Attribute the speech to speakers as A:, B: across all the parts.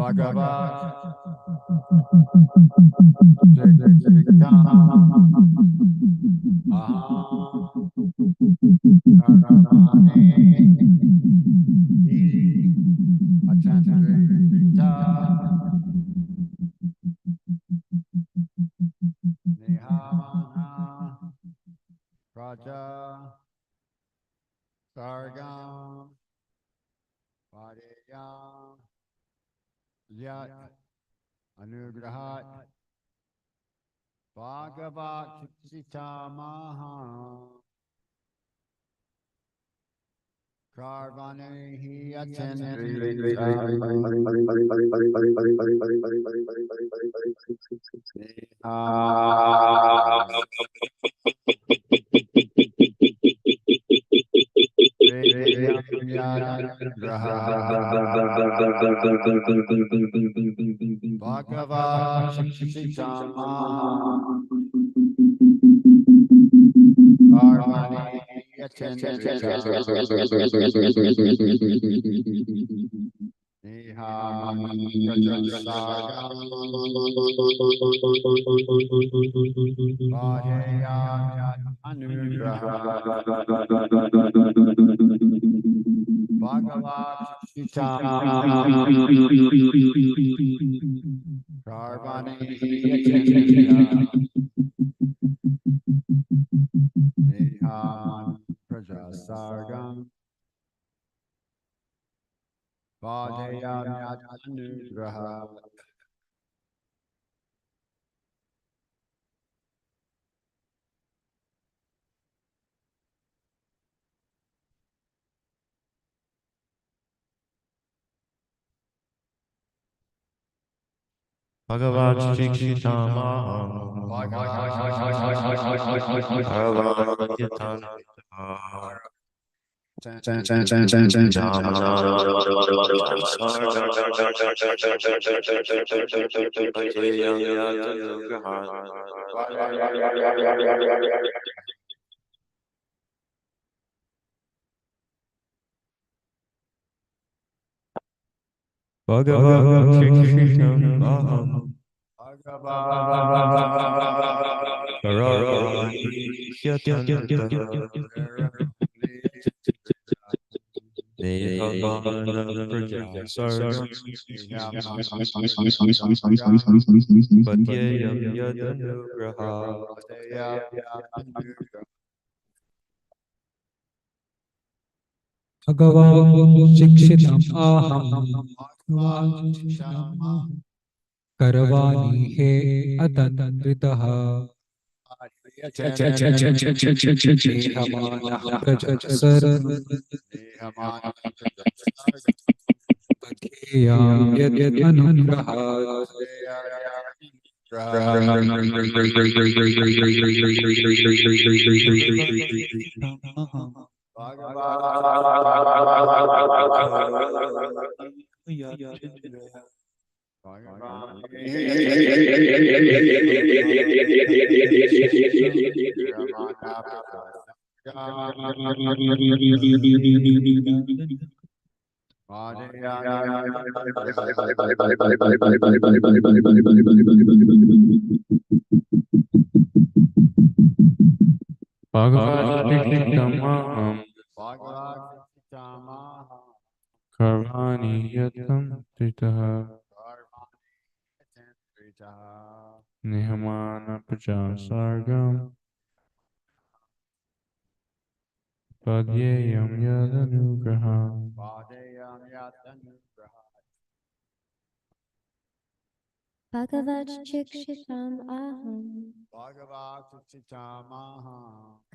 A: Bhagavan Shikshitamaha Bhagavan Yatan Bhagavan Shikshitamaha Bhagavan Yatan Nirvana Praja Sargam Patyayam Yadanugraha
B: Bhagavan Shikshitam Aham Bhagavan Shikshitam Aham Karavani He Atantritaha Nehamana Prajasargam Patyayam Yad Anugrahat
A: Bhagavad Karvani Yatam Tritaha Nihamana Praja Sargam Padyayam Yadanugraha
C: Bhagavad Shikshitam Aham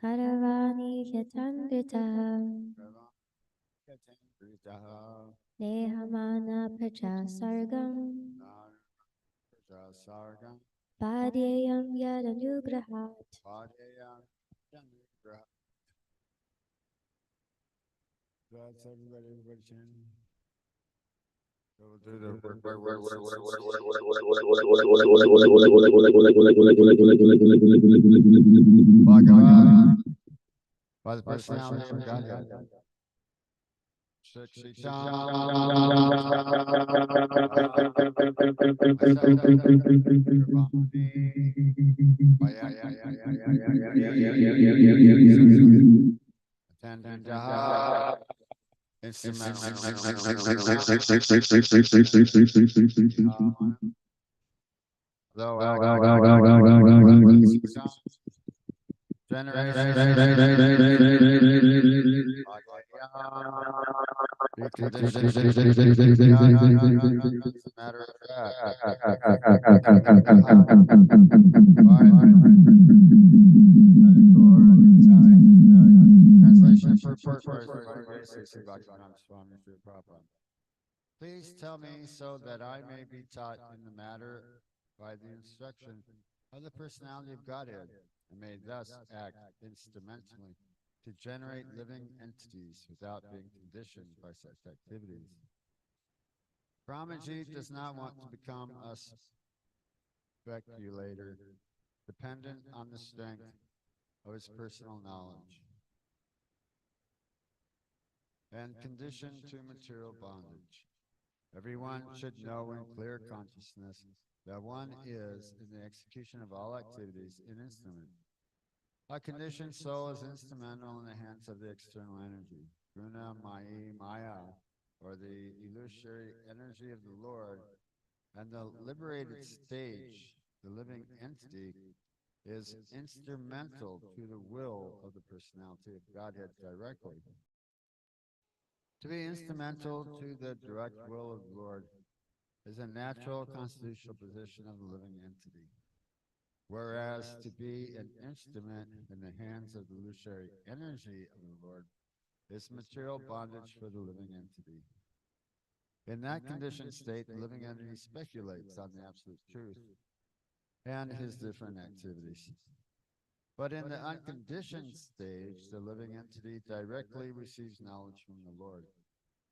C: Karavani Yatandritaha Nehamana Praja Sargam Padyayam Yadanugrahat.
D: That's everybody we'll do the word by word. Bhagavan, by the personality of Godhead. Please tell me so that I may be taught in the matter by the instruction of the personality of Godhead, and may thus act instrumentally to generate living entities without being conditioned by such activities. Brahmaji does not want to become a speculator, dependent on the strength of his personal knowledge, and conditioned to material bondage. Everyone should know in clear consciousness that one is, in the execution of all activities, an instrument. A conditioned soul is instrumental in the hands of the external energy, Guna Maya, or the illusory energy of the Lord, and the liberated stage, the living entity, is instrumental to the will of the personality of Godhead directly. To be instrumental to the direct will of the Lord is a natural constitutional position of the living entity, whereas to be an instrument in the hands of the illusory energy of the Lord is material bondage for the living entity. In that conditioned state, the living entity speculates on the absolute truth and his different activities. But in the unconditioned stage, the living entity directly receives knowledge from the Lord,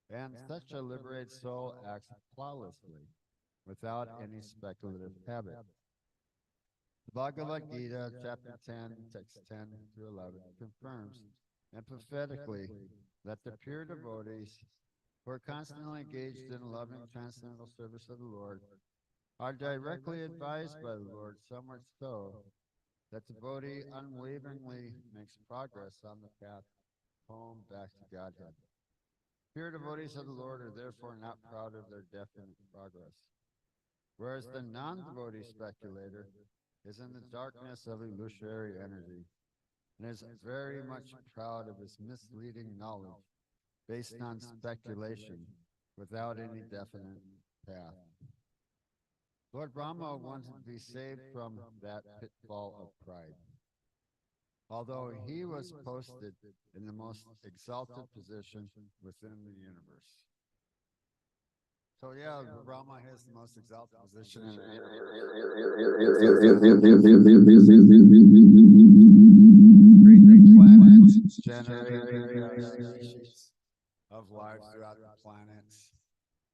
D: and such a liberated soul acts flawlessly, without any speculative habit. The Bhagavad Gita, chapter 10, text 10 through 11, confirms emphatically that the pure devotees who are constantly engaged in loving transcendental service of the Lord are directly advised by the Lord, so much so that the devotee unwaveringly makes progress on the path home back to Godhead. Pure devotees of the Lord are therefore not proud of their definite progress, whereas the non-devotee speculator is in the darkness of illusory energy and is very much proud of his misleading knowledge based on speculation without any definite path. Lord Brahma wanted to be saved from that pitfall of pride. Although he was posted in the most exalted position within the universe. So yeah, Brahma has the most exalted position in the universe. Generating species of life throughout the planets.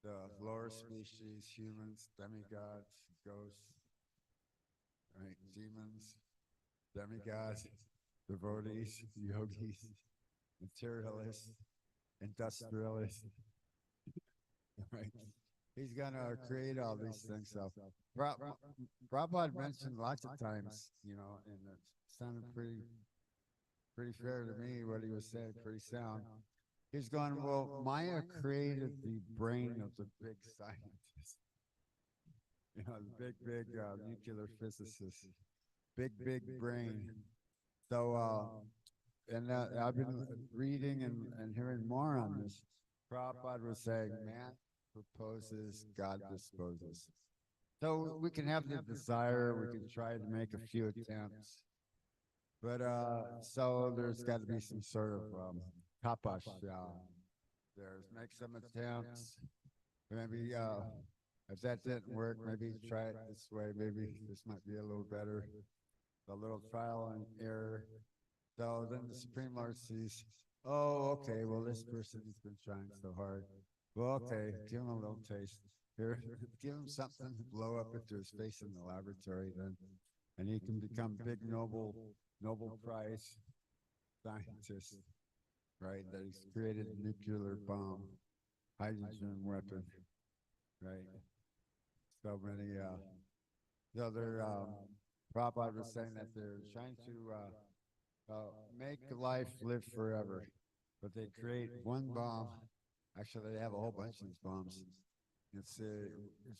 D: The lower species, humans, demigods, ghosts, right? Demons, demigods, devotees, yogis, materialists, industrialists, right? He's gonna create all these things. So, Prabhupada mentioned lots of times, you know, and it sounded pretty fair to me what he was saying, pretty sound. He's going, well, Maya created the brain of the big scientist, you know, the big nuclear physicist, big brain. So, and I've been reading and hearing more on this. Prabhupada was saying, man proposes, God disposes. So we can have the desire, we can try to make a few attempts, but so there's got to be some sort of tapasya. There's make some attempts. Maybe if that didn't work, maybe try it this way. Maybe this might be a little better. A little trial and error. So then the Supreme Lord sees, oh, okay, well, this person has been trying so hard. Well, okay, give him a little taste. Here, give him something to blow up into his face in the laboratory then. And he can become big Nobel Prize scientist, right? That he's created a nuclear bomb, hydrogen weapon, right? So many, the other, Prabhupada was saying that they're trying to make life live forever, but they create one bomb. Actually, they have a whole bunch of these bombs. It's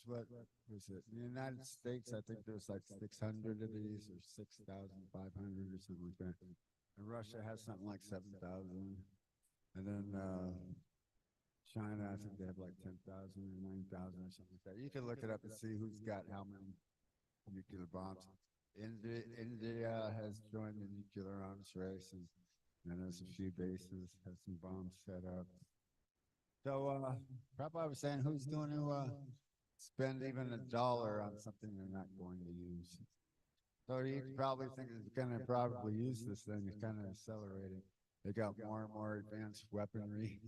D: what was it? In the United States, I think there's like 600 of these, or 6,500, or something like that. And Russia has something like 7,000, and then China, I think they have like 10,000 or 9,000 or something like that. You can look it up and see who's got how many nuclear bombs. India has joined the nuclear arms race, and there's a few bases, have some bombs set up. So, Prabhupada was saying, who's going to spend even $1 on something they're not going to use? So you probably think it's going to probably use this thing. It's kind of accelerating. They got more and more advanced weaponry,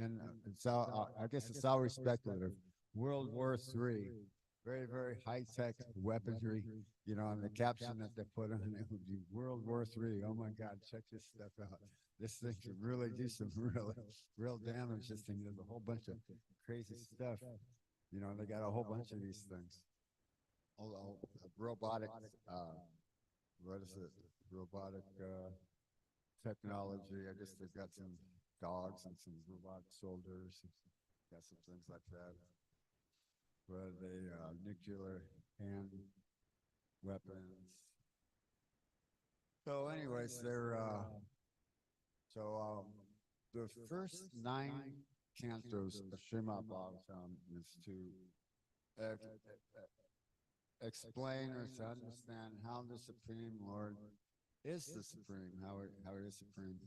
D: and it's all, I guess it's always speculative. World War III, very high-tech weaponry, you know, and the caption that they put on it would be World War III. Oh my God, check this stuff out. This thing can really do some real damage. This thing does a whole bunch of crazy stuff. You know, they got a whole bunch of these things. All robotic, what is it? Robotic technology. I guess they've got some dogs and some robotic soldiers. Got some things like that. But they nuclear hand weapons. So, anyways, they're the first 9 cantos of Srimad Bhagavatam is to explain or to understand how the Supreme Lord is the Supreme, how it is Supreme.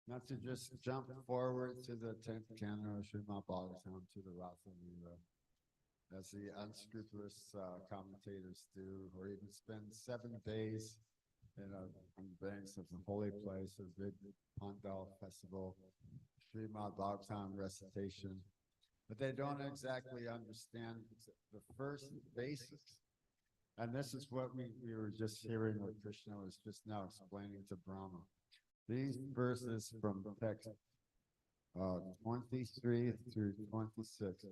D: Not to just jump forward to the 10th canto of Srimad Bhagavatam to the Ratha Lila, as the unscrupulous commentators do, or even spend 7 days on the banks of the holy place, a big Pandal festival, Srimad Bhagavatam recitation, but they don't exactly understand the first basics. And this is what we were just hearing what Krishna was just now explaining to Brahma. These verses from text 23 through 26,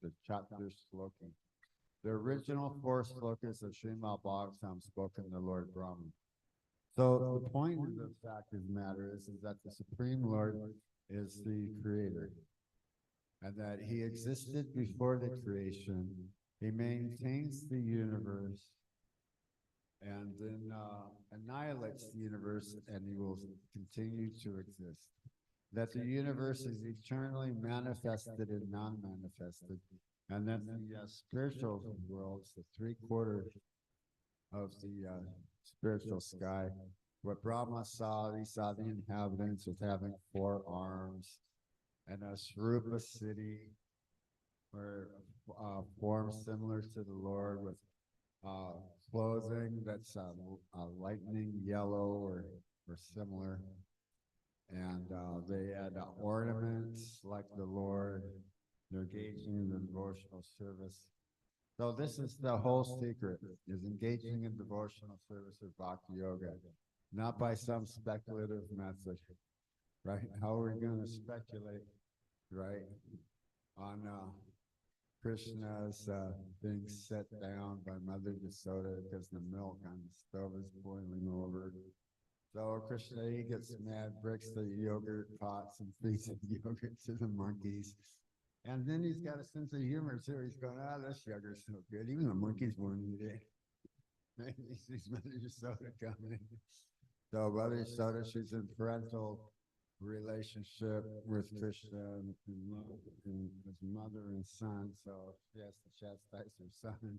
D: the chapter sloki. The original 4 slokas of Srimad Bhagavatam spoken to Lord Brahma. So the point of the fact of the matter is that the Supreme Lord is the creator. and that he existed before the creation. He maintains the universe and then annihilates the universe, and he will continue to exist. That the universe is eternally manifested and non-manifested, and that the spiritual world is the three-quarters of the spiritual sky. What Brahma saw, he saw the inhabitants with having 4 arms, and a Srupa city, where forms similar to the Lord, with uh, clothing that's lightning yellow or similar. And they had ornaments like the Lord. They're engaging in the devotional service. So this is the whole secret, is engaging in devotional service of Bhakti Yoga, not by some speculative method, right? How are we going to speculate, right, on Krishna's being set down by Mother Yasoda because the milk on the stove is boiling over. So Krishna, he gets mad, breaks the yogurt pots and feeds the yogurt to the monkeys. And then he's got a sense of humor too. He's going, this yogurt's so good. Even the monkeys won't eat it. He sees Mother Yasoda coming. So Mother Yasoda, she's in parental relationship with Krishna and his mother and son. So she has to chastise her son.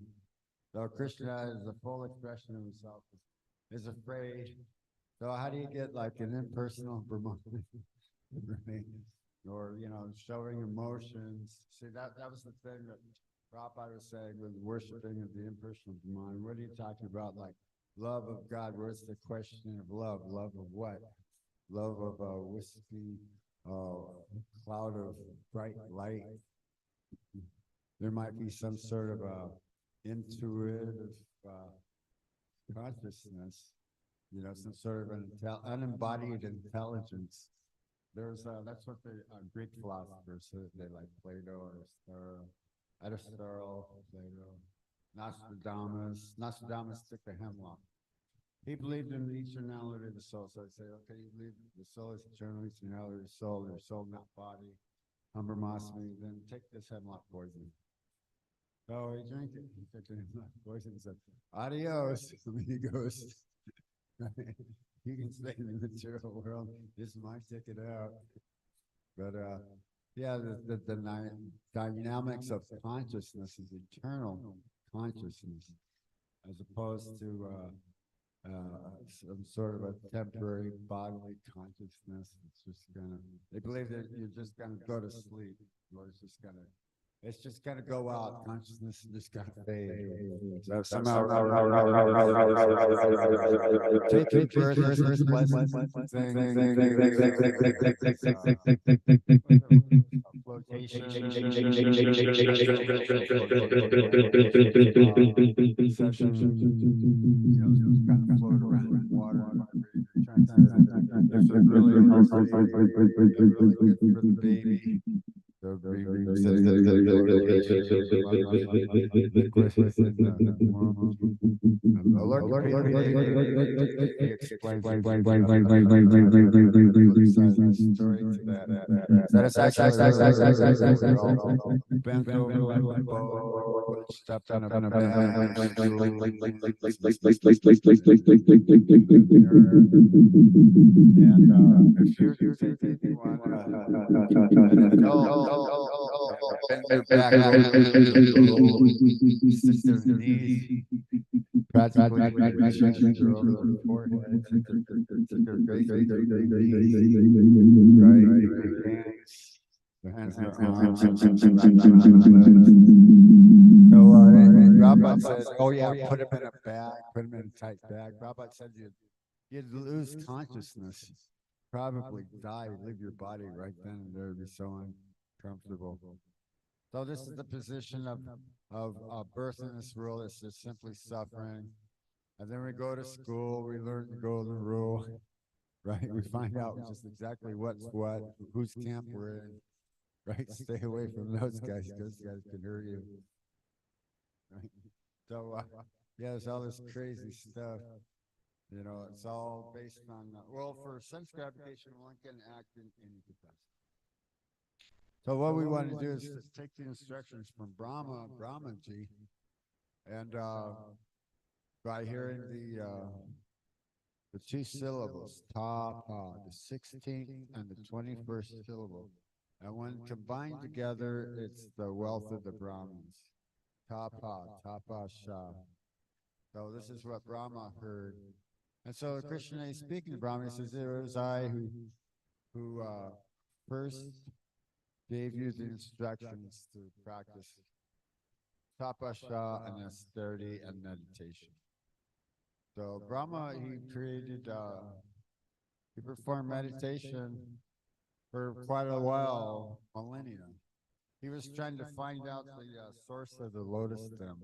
D: So Krishna is the full expression of himself, is afraid. So how do you get like an impersonal Brahman, right? Or, showing emotions. See, that was the thing that Prabhupada was saying with worshiping of the impersonal Brahman. What are you talking about? Like love of God. Where's the question of love? Love of what? Love of a whiskey, cloud of bright light. There might be some sort of intuitive consciousness, some sort of an unembodied intelligence. There's that's what the Greek philosophers said. They like Plato, Aristotle, Plato, Nostradamus. Nostradamus took the hemlock. He believed in the eternality of the soul. So I'd say, okay, you believe the soul is eternal, eternality of the soul, your soul, not body. Humbermasmi, then take this hemlock poison. So he drank it. He took the hemlock poison and said, adios. And he goes, you can stay in the material world. This is my ticket out. But yeah, the dynamics of consciousness is eternal consciousness, as opposed to some sort of a temporary bodily consciousness. It's just they believe that you're just gonna go to sleep, or it's just gonna go out. Consciousness is just gonna fade. So somehow taking birth is pleasant kind of float around in water. If it really is really good for the baby. The baby says that he explains the story to that. That is actually bent over like a boat, stepped on a and if you're taking one, bend your back, sit their knees, practically your chest or over their forehead, sit their face, right? Their hands, their arms. So Prabhupada says, oh yeah, put him in a bag, put him in a tight bag. Prabhupada said you'd lose consciousness, probably die, leave your body right then and there, be so uncomfortable. So this is the position of birth in this world. It's just simply suffering. And then we go to school, we learn the golden rule, right? We find out just exactly what's what, whose camp we're in, right? Stay away from those guys can hurt you, right? So, yeah, there's all this crazy stuff. It's all based on, well, for sense gratification, one can act in any capacity. So what we want to do is take the instructions from Brahmaji, and by hearing the two syllables, ta, pa, the 16th and the 21st syllable. And when combined together, it's the wealth of the Brahmins. Tapa, tapa, sha. So this is what Brahma heard. And so Krishna is speaking to Brahma. He says, it was I who first gave you the instructions to practice tapasya and austerity and meditation. So Brahma, he performed meditation for quite a while, millennia. He was trying to find out the source of the lotus stem.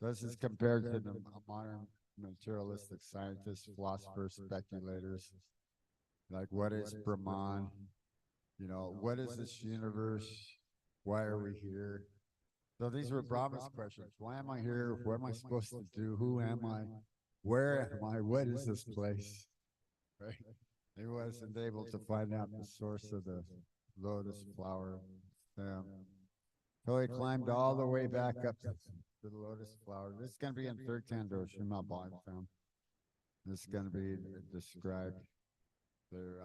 D: This is compared to the modern materialistic scientists, philosophers, speculators. Like, what is Brahman? You know, what is this universe? Why are we here? So these were Brahma's questions. Why am I here? What am I supposed to do? Who am I? Where am I? What is this place? Right? He wasn't able to find out the source of the lotus flower stem. So he climbed all the way back up to the lotus flower. This is going to be in third canto, Srimad Bhagavatam. This is going to be described. Their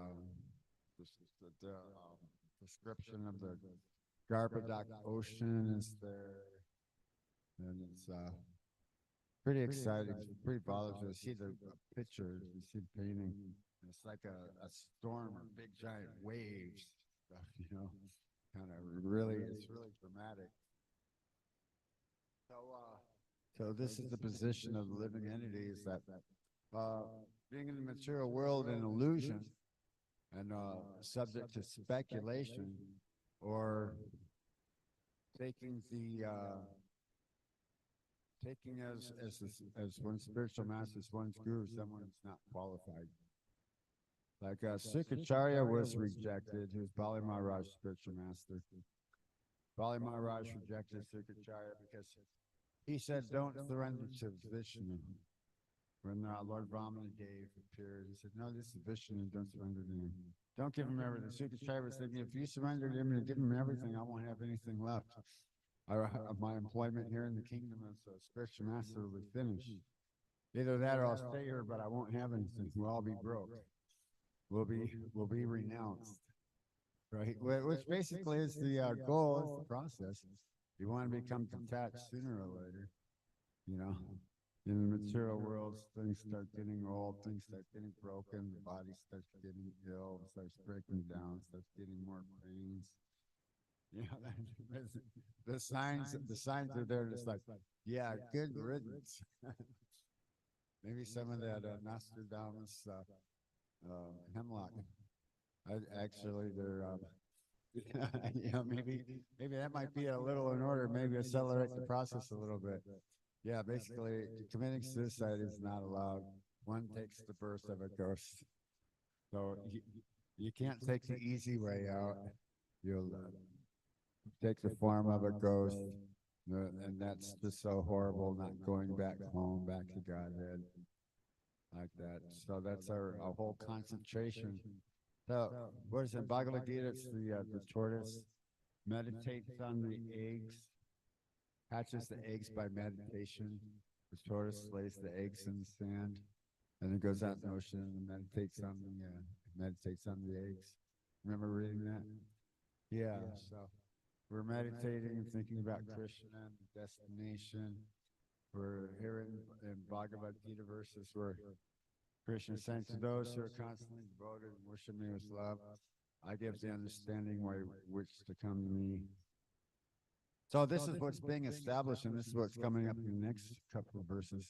D: description of the Garbadak ocean is there, and it's pretty exciting. It's pretty volatile. You see the picture, you see the painting. It's like a storm or big giant waves, stuff, you know. Kind of really, it's really dramatic. So this is the position of the living entity, is that being in the material world an illusion and subject to speculation, or taking as one spiritual master, as one's guru, someone who's not qualified. Like Sukacharya was rejected, who's Bali Maharaj's spiritual master. Bali Maharaj rejected Sukacharya because he said, don't surrender to Vishnu. When Lord Brahmana appeared, he said, no, this is Vishnu, don't surrender to him. Don't give him everything. Sukacharya was thinking, if you surrender to him and give him everything, I won't have anything left. My employment here in the kingdom as a spiritual master will be finished. Either that or I'll stay here, but I won't have anything. We'll all be broke. We'll be renounced, right? Which basically is the goal, is the process. You want to become detached sooner or later, you know. In the material world, things start getting old, things start getting broken, the body starts getting ill, starts breaking down, starts getting more pains. You know, the signs are there. Just like, yeah, good riddance. Maybe some of that Nostradamus hemlock. Actually, they're, you know, maybe that might be a little in order. Maybe accelerate the process a little bit. Yeah, basically, committing suicide is not allowed. One takes the birth of a ghost. So you can't take the easy way out. You'll take the form of a ghost, and that's just so horrible, not going back home, back to Godhead, like that. So that's our whole concentration. So what is it, Bhagavad Gita? It's the tortoise meditates on the eggs, hatches the eggs by meditation. The tortoise lays the eggs in the sand, and then goes out in the ocean and meditates on the eggs. Remember reading that? Yeah. So we're meditating and thinking about Krishna and destination. We're hearing in Bhagavad Gita verses where Krishna is saying, to those who are constantly devoted and worship me with love, I give the understanding which to come to me. So this is what's being established, and this is what's coming up in the next couple of verses,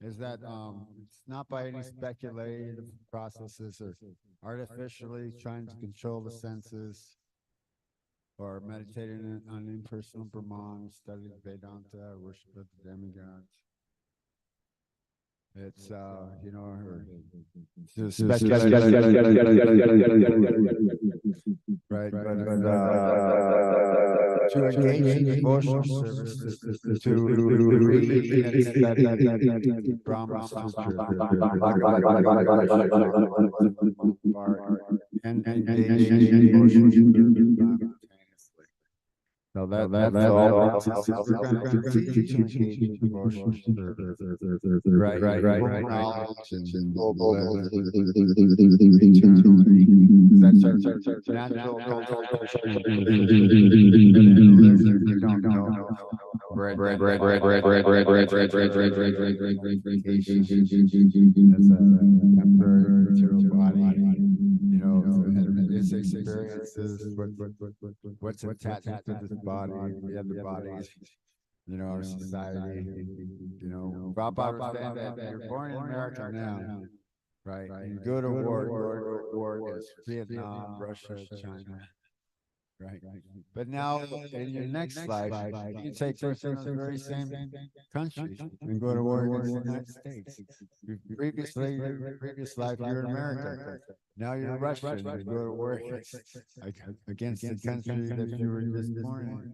D: is that it's not by any speculative processes or artificially trying to control the senses, or meditating on impersonal Brahman, study Vedanta, worship of the demigods. It's, you know, right, to engage in devotional service, to read and study Brahma Sutra, and engage in devotional service. So that's all. We're going to continue to engage in devotional service, right? Full knowledge and live eternally. That's our natural cultural Krishna. You don't know. Bread. That's a temporary material body. You know, its experiences, what's attached to this body, the other bodies, you know, our society. You know, Prabhupada was saying that you're born in America now, right? You go to war against Vietnam, Russia, China, right? But now in your next life, you take place in those very same countries and go to war against the United States. Previous life, you're in America. Now you're Russian and go to war against the country that you were just born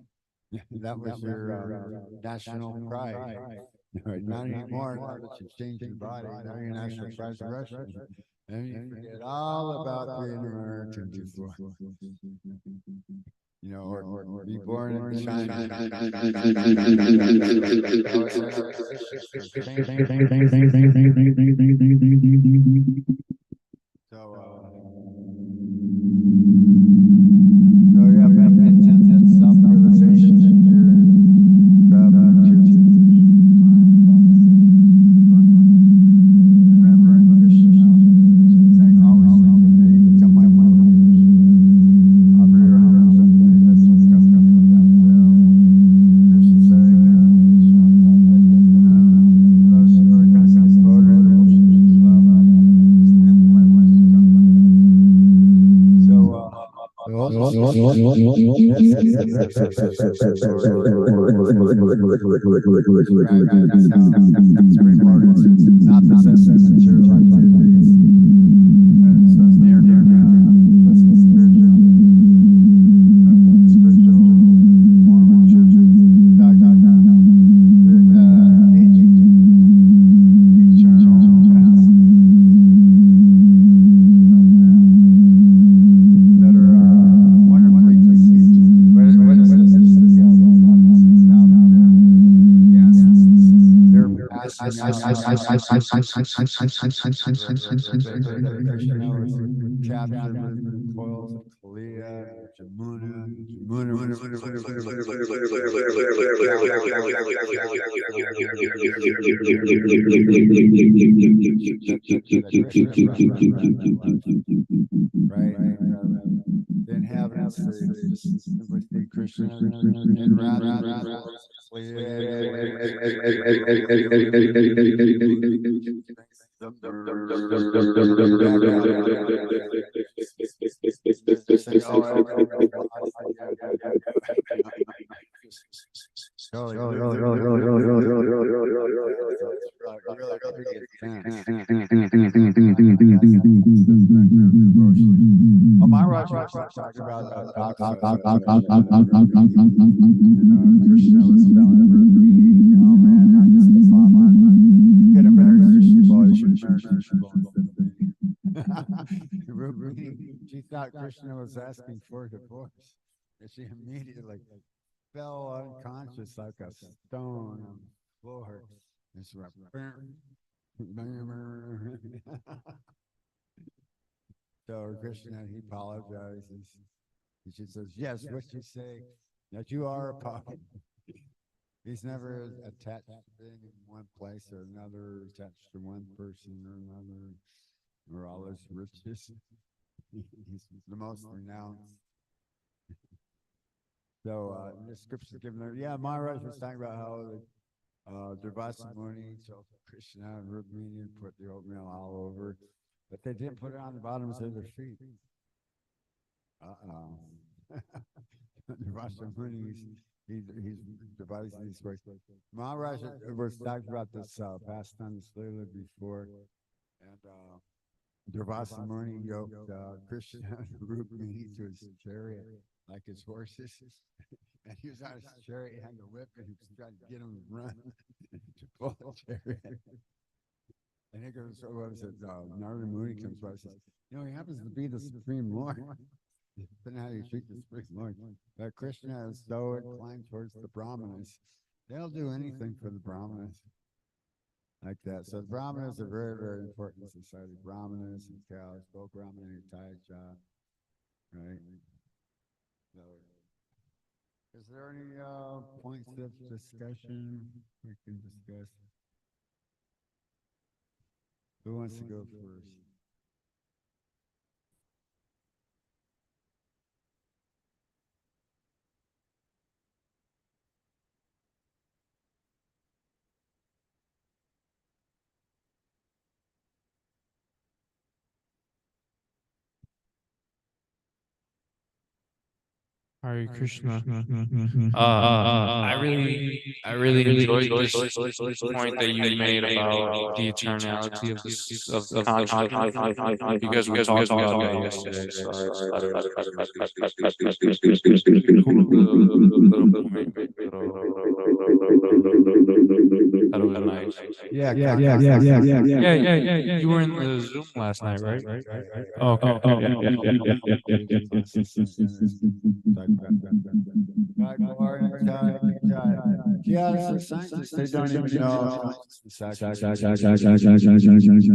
D: in. That was your national pride. Right, not anymore. Now that you've changed your body, now your national pride is Russia. And you forget all about being American before. You know, or be born in China. So you have that intense self-realization that you're remembering Krishna. Saying, always think of me, become my mother. Offer your arms up to me, that's what's coming from that will. Krishna saying, those who are going to be devoted, love, understand where one's come from. So, not possessing material activities. So it's near now. That's the spiritual form of church. That are wonderfully to see. What is this? They're passing out. Krishna was captured in the coils of Kaliya, Jamuna. Jamuna was right? The inhabitants, they just simply see Krishna and Radha. Oh, my Raj was talking about Krishna was telling her, oh man, this is fun. You could have married Krishna boy, you should marry Krishna boy instead of me. She thought Krishna was asking for a divorce. And she immediately fell unconscious like a stone on the floor. And she went, so Krishna, he apologizes. And she says, yes, what you say, that you are a puppet. He's never attached to being in one place or another, attached to one person or another, or all his riches. He's the most renounced. So the scripture given there, yeah, Maharaj was talking about how Durvasa Muni told Krishna and Rukmini put the oatmeal all over, but they didn't put it on the bottoms of their feet. Durvasa Muni, he's devising these ways. Maharaj was talking about this past time this Leela before, and Durvasa Muni yoked Krishna and Rukmini to his chariot like his horses. And he was on his chariot, he had the whip, and he was trying to get him to run to pull the chariot. And he goes, so what was it? Narada Muni comes by and says, you know, he happens to be the Supreme Lord. Depending on how you treat the Supreme Lord. But Krishna is so inclined towards the Brahmanas. They'll do anything for the Brahmanas like that. So the Brahmanas are very, very important in society. Brahmanas and cows, go Brahmana and tie job, right? So, is there any points of discussion we can discuss? Who wants to go first?
A: Hare Krishna. I really enjoyed this point that you made about the eternality of of consciousness because we talked about that yesterday. So thought it was nice.
D: Yeah,
A: Yeah. You were in the Zoom last night, right? Oh, okay.
D: Yeah, so scientists, they don't even know consciousness actually.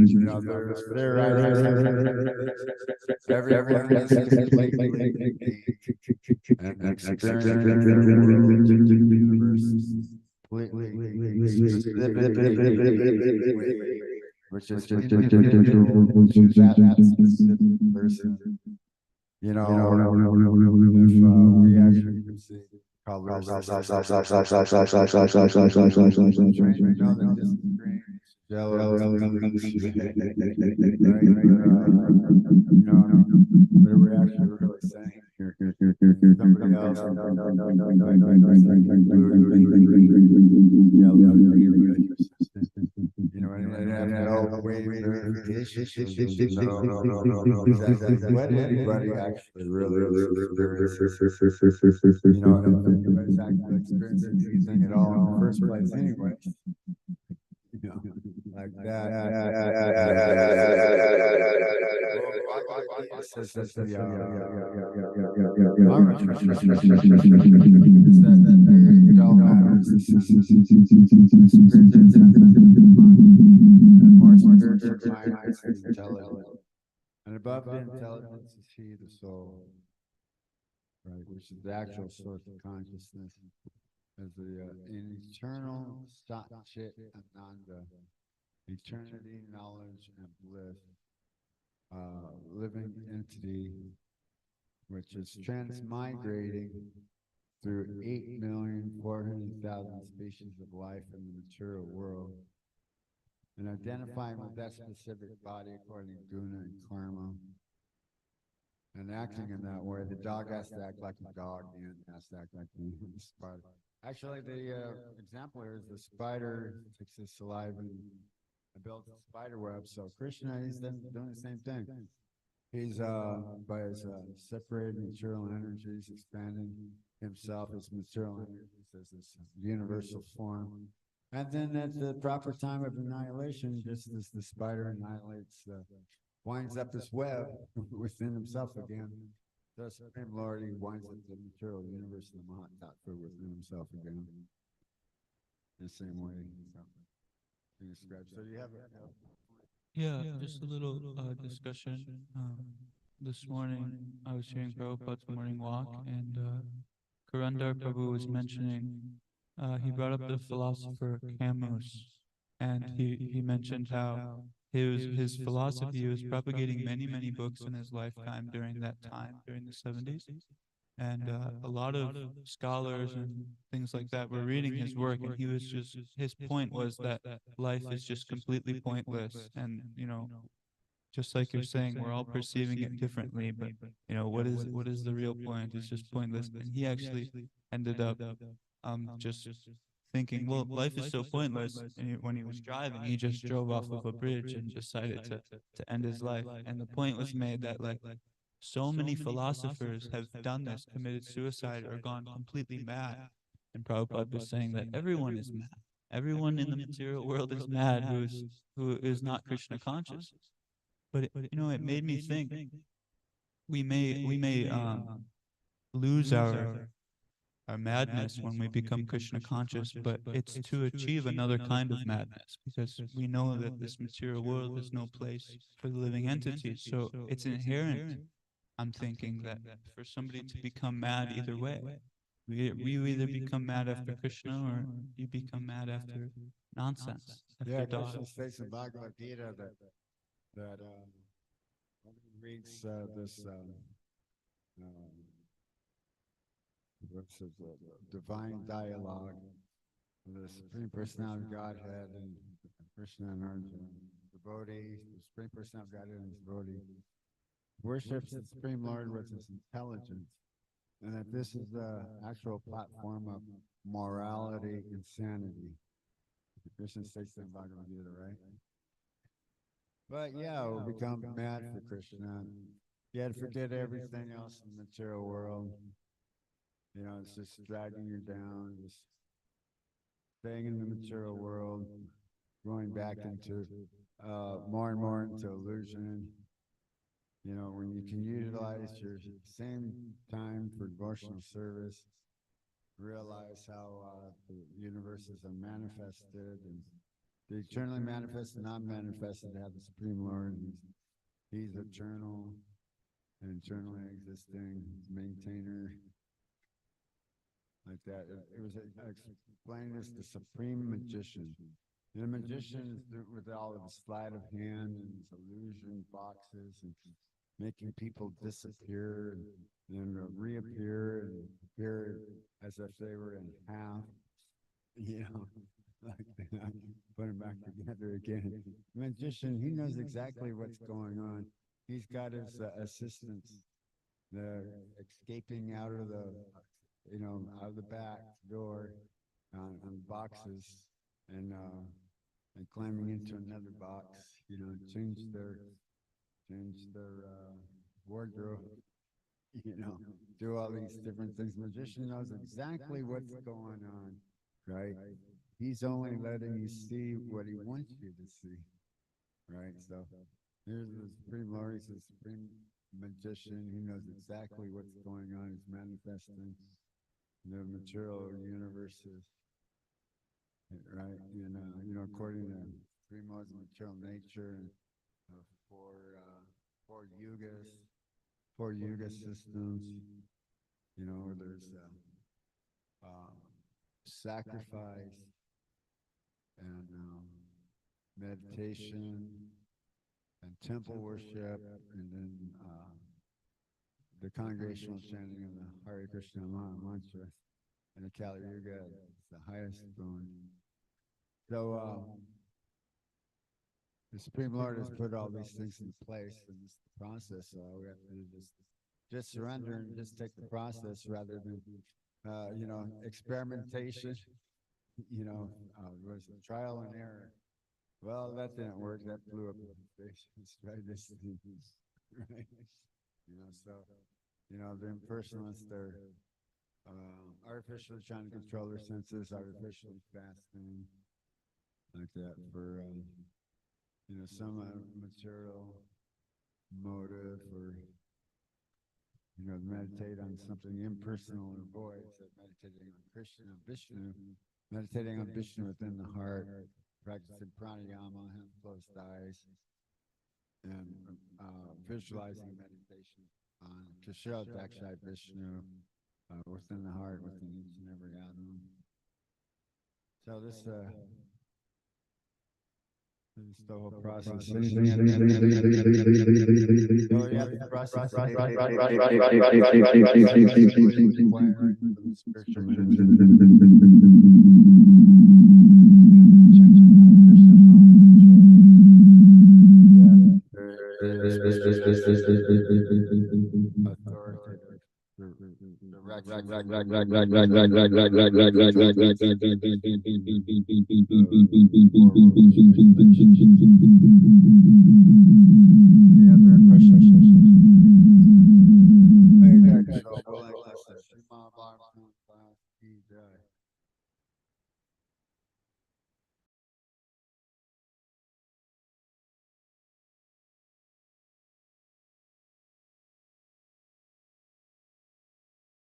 D: You know, there's theorizing everyone is completely and experiencing their world in the universe completely specifically, which is individual to that specific person. You know, if we actually can see colors, we know that this is green, yellow, this is red, right? You know, what are we actually really saying here? Somebody else, yellow, green, red, you know, and have no way of verification to know exactly what anybody actually really is experiencing. You know, if anybody's actually experiencing anything at all in the first place anyway. You know, like that. Says that the it all matters. More spiritual mind is intelligent. And above the intelligence is he, the soul, right, which is the actual source of consciousness, as the an eternal Sat Chit Ananda, eternity, knowledge, and bliss, living entity, which is transmigrating through 8,400,000 species of life in the material world, and identifying with that specific body according to guna and karma, and acting in that way. The dog has to act like a dog, the ant has to act like the spider. Actually, the example here is the spider takes his saliva and builds a spider web. So Krishna, he's doing the same thing. He's by his separated material energies, expanding himself as material energies as this universal form. And then at the proper time of annihilation, just as the spider annihilates, winds up his web within himself again, the Supreme Lord, he winds up the material universe, the Mahatattva, within himself again. The same way. He describes. So you have
E: Yeah, just a little discussion. This morning, I was hearing Prabhupada's morning walk, and Karandar Prabhu was mentioning, he brought up the philosopher Camus, and he mentioned how his philosophy, he was propagating many books in his lifetime during that time, during the 70s. And a lot of scholars and things like that were reading his work, and he was just, his point was that life is just completely pointless. And, just like you're saying, we're all perceiving it differently, but what is the real point? It's just pointless. And he actually ended up just thinking, well, life is so pointless. And when he was driving, he just drove off of a bridge and decided to end his life. And the point was made that, like, so many philosophers have done this, committed suicide, or gone completely mad. And Prabhupada was saying that everyone is mad. Everyone in the material world is mad who is not Krishna conscious. But it made me think, we may lose our madness when we become Krishna conscious, but it's to achieve another kind of madness, because we know that this material world is no place for the living entities. So it's inherent, I'm thinking, that for somebody to become mad either way, you either become mad after Krishna or you become mad after nonsense,
D: Yeah,
E: after
D: Krishna
E: Dada.
D: states in Bhagavad Gita that when he reads this what's it, divine dialogue of the Supreme Personality of Godhead and Krishna and Arjuna, devotee, the Supreme Personality of Godhead and his devotee, worships the Supreme Lord with his intelligence, and that this is the actual platform of morality and sanity. Krishna states that in Bhagavad Gita, right? But yeah, we'll become mad for Krishna. You had to forget everything else in the material world. You know, it's just dragging you down, just staying in the material world, going back into more and more into illusion. You know, when you can utilize your same time for devotional service, realize how the universes are manifested, and the eternally manifested and non-manifested have the Supreme Lord. He's eternal and eternally existing, maintainer. Like that. It was explained as the supreme magician. And the magician is with all of his sleight of hand and his illusion boxes and making people disappear and reappear and appear as if they were in half, you know, like that, put them back together again. The magician, he knows exactly what's going on. He's got his assistants. They're escaping out of the out of the back door on boxes and climbing into another box, change their wardrobe, do all these different things. The magician knows exactly what's going on, right? He's only letting you see what he wants you to see, right? So here's the Supreme Lord, he's the Supreme Magician. He knows exactly what's going on. He's manifesting the material universes, right? And according to three modes of material nature and four yuga systems. There's sacrifice and meditation and temple worship, and then the congregational chanting of the Hare Krishna mantra, and the Kali Yuga is the highest one. So the Supreme Lord has put all these things in place in this process. So all we have to do is just surrender and just take the process rather than experimentation. Was it trial and error? Well, that didn't work. That blew up in the face. Let's try this, right? The impersonalists, they're artificially trying to control their senses, artificially fasting, like that, for some material motive, or meditate on something impersonal or void. So meditating on Krishna, Vishnu, meditating on Vishnu within the heart, practicing pranayama, closed eyes, and visualizing meditation on Krishna, Dakshai, Vishnu, within the heart, within each and every atom. So this is the whole process. Any other questions?